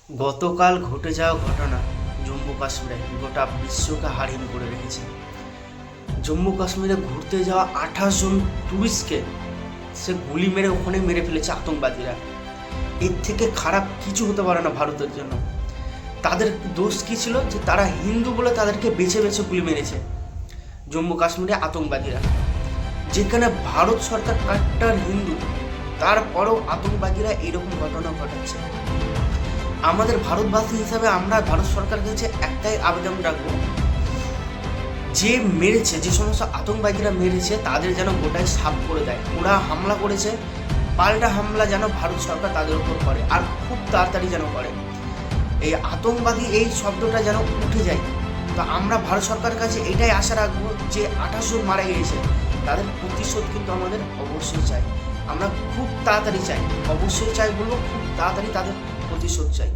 গতকাল ঘটে যাওয়া ঘটনা জম্মু কাশ্মীরে গোটা বিশ্বকে হারিয়ে করে রেখেছে। জম্মু কাশ্মীরে ঘুরতে যাওয়া 28 জন টুরিস্টকে সে গুলি মেরে ওখানে মেরে ফেলেছে আতঙ্কবাদীরা। এর থেকে খারাপ কিছু হতে পারে না ভারতের জন্য। তাদের দোষ কী ছিল যে তারা হিন্দু বলে তাদেরকে বেছে বেছে গুলি মেরেছে জম্মু কাশ্মীরে আতঙ্কবাদীরা। যেখানে ভারত সরকার কাট্টার হিন্দু, তারপরেও আতঙ্কবাদীরা এইরকম ঘটনা ঘটাচ্ছে। আমাদের ভারতবাসী হিসাবে আমরা ভারত সরকারের কাছে একটাই আবেদন রাখবো, যে মেরেছে, যে সমস্ত আতঙ্কবাদীরা মেরেছে তাদের যেন গোটাই সাফ করে দেয়। ওরা হামলা করেছে, পাল্টা হামলা যেন ভারত সরকার তাদের উপর করে, আর খুব তাড়াতাড়ি যেন করে। এই আতঙ্কবাদী এই শব্দটা যেন উঠে যায়। তো আমরা ভারত সরকারের কাছে এটাই আশা রাখবো যে 28 জন মারা গিয়েছে, তাদের প্রতিশোধ কিন্তু আমাদের অবশ্যই চাই। আমরা খুব তাড়াতাড়ি চাই, অবশ্যই চাই বলবো, খুব তাড়াতাড়ি তাদের প্রতিশোধ চাই।